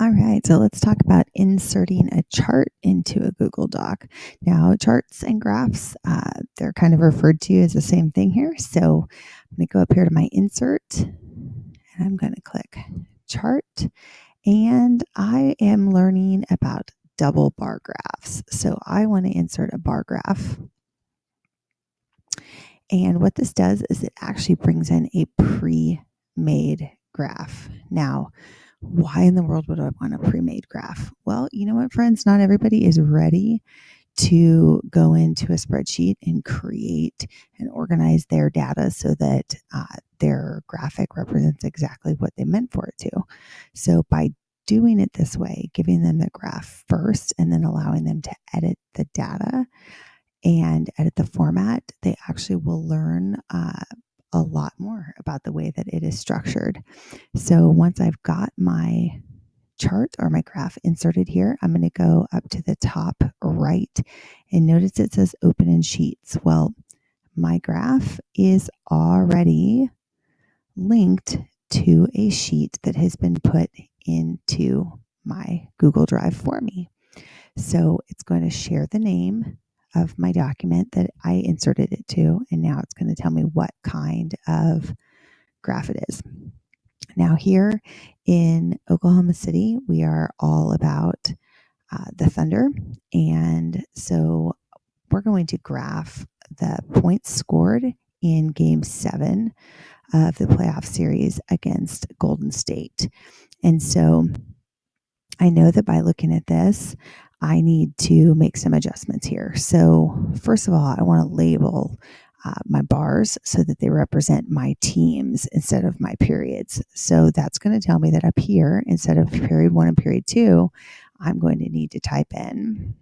All right, so let's talk about inserting a chart into a Google Doc. Now, charts and graphs, they're kind of referred to as the same thing here. So I'm going to go up here to my insert and I'm going to click chart. And I am learning about double bar graphs. So I want to insert a bar graph. And what this does is it actually brings in a pre-made graph. Now, why in the world would I want a pre-made graph? Well, you know what, friends? Not everybody is ready to go into a spreadsheet and create and organize their data so that their graphic represents exactly what they meant for it to. So by doing it this way, giving them the graph first and then allowing them to edit the data and edit the format, they actually will learn a lot more about the way that it is structured. So once I've got my chart or my graph inserted here, I'm going to go up to the top right and notice it says open in sheets. Well, my graph is already linked to a sheet that has been put into my Google Drive for me. So it's going to share the name of my document that I inserted it to, and now it's going to tell me what kind of graph it is. Now here in Oklahoma City, we are all about the Thunder, and so we're going to graph the points scored in Game 7 of the playoff series against Golden State. And so I know that by looking at this, I need to make some adjustments here. So first of all, I want to label my bars so that they represent my teams instead of my periods. So that's going to tell me that up here, instead of period 1 and period 2, I'm going to need to type in,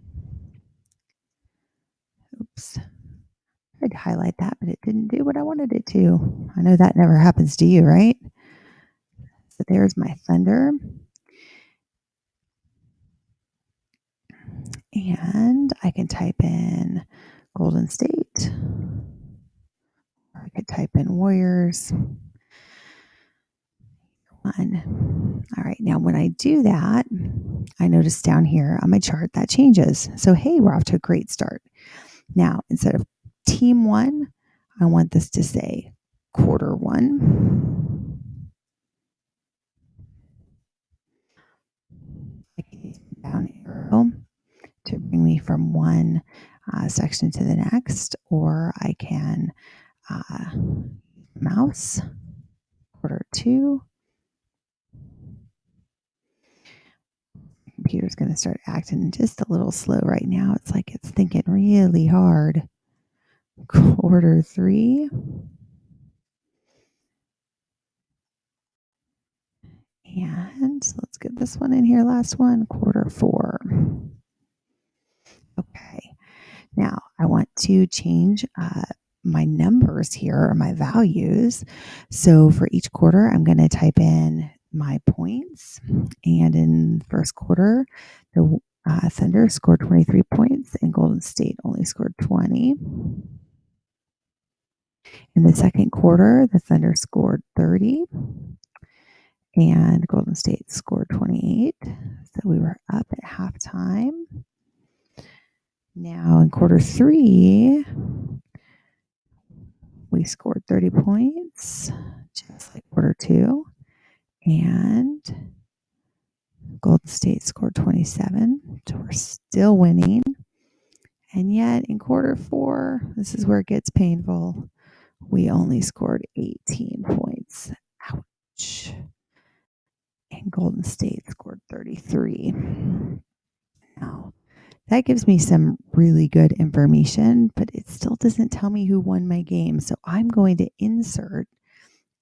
oops, I tried to highlight that, but it didn't do what I wanted it to. I know that never happens to you, right? So there's my Thunder. And I can type in Golden State, or I could type in Warriors. All right, now when I do that, I notice down here on my chart that changes. So hey, we're off to a great start. Now, instead of team 1, I want this to say quarter 1. I can use the down arrow to bring me from one section to the next, or I can mouse quarter 2. Computer's going to start acting just a little slow right now. It's like it's thinking really hard. Quarter 3. And let's get this one in here, last one, quarter 4. Okay, now I want to change my numbers here, or my values. So for each quarter, I'm going to type in my points. And in the first quarter, the Thunder scored 23 points and Golden State only scored 20. In the second quarter, the Thunder scored 30 and Golden State scored 28. So we were up at halftime. Now in quarter 3, we scored 30 points, just like quarter 2. And Golden State scored 27. So we're still winning. And yet in quarter 4, this is where it gets painful. We only scored 18 points. Ouch. And Golden State scored 33. Now, that gives me some really good information, but it still doesn't tell me who won my game. So I'm going to insert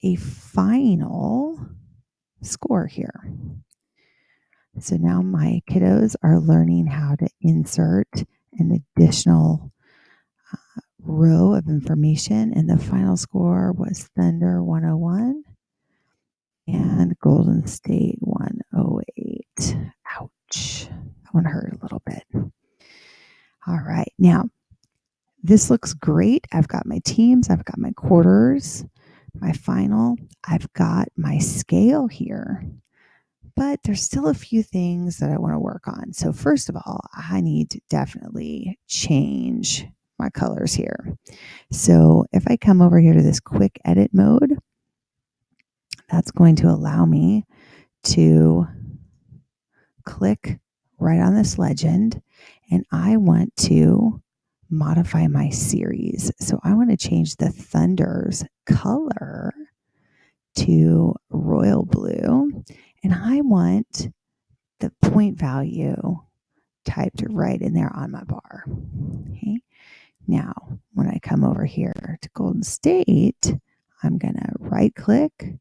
a final score here. So now my kiddos are learning how to insert an additional row of information, and the final score was Thunder 101 and Golden State 108. Ouch. That one hurt a little bit. All right. Now, this looks great. I've got my teams. I've got my quarters, my final. I've got my scale here. but there's still a few things that I want to work on. So first of all, I need to definitely change my colors here. So if I come over here to this quick edit mode, that's going to allow me to click right on this legend, and I want to modify my series. So I want to change the Thunder's color to royal blue, and I want the point value typed right in there on my bar. Okay. Now, when I come over here to Golden State, I'm going to right click,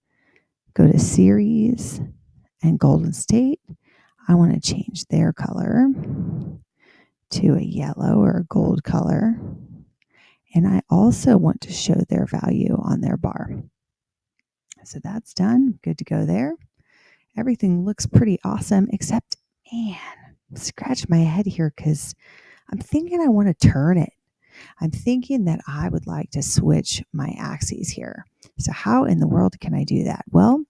go to series and Golden State. I want to change their color to a yellow or a gold color. And I also want to show their value on their bar. So that's done. Good to go there. Everything looks pretty awesome, except, man, scratch my head here because I'm thinking I want to turn it. I'm thinking that I would like to switch my axes here. So how in the world can I do that? Well,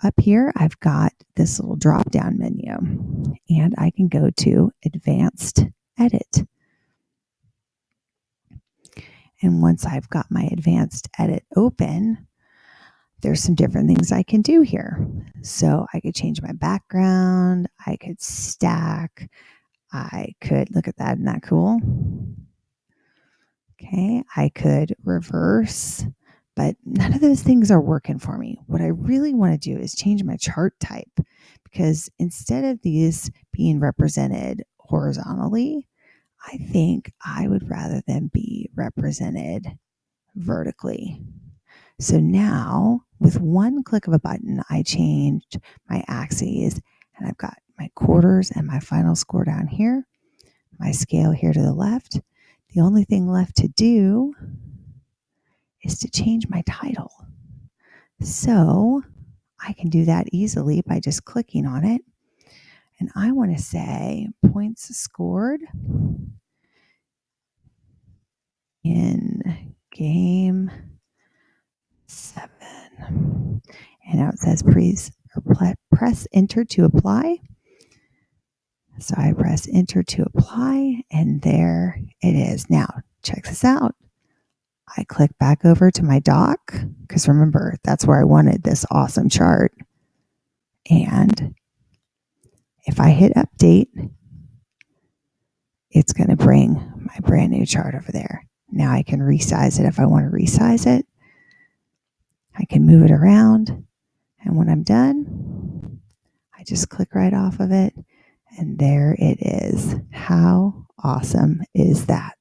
up here, I've got this little drop down menu, and I can go to Advanced Edit. And once I've got my Advanced Edit open, there's some different things I can do here. So I could change my background, I could stack, I could, look at that, isn't that cool? Okay, I could reverse, but none of those things are working for me. What I really want to do is change my chart type, because instead of these being represented horizontally, I think I would rather them be represented vertically. So now, with one click of a button, I changed my axes, and I've got my quarters and my final score down here, my scale here to the left. The only thing left to do is to change my title. So I can do that easily by just clicking on it. And I want to say points scored in game 7. And now it says press enter to apply. So I press enter to apply, and there it is. Now, check this out. I click back over to my dock, because remember, that's where I wanted this awesome chart. And if I hit update, it's going to bring my brand new chart over there. Now I can resize it if I want to resize it. I can move it around. And when I'm done, I just click right off of it. And there it is. How awesome is that?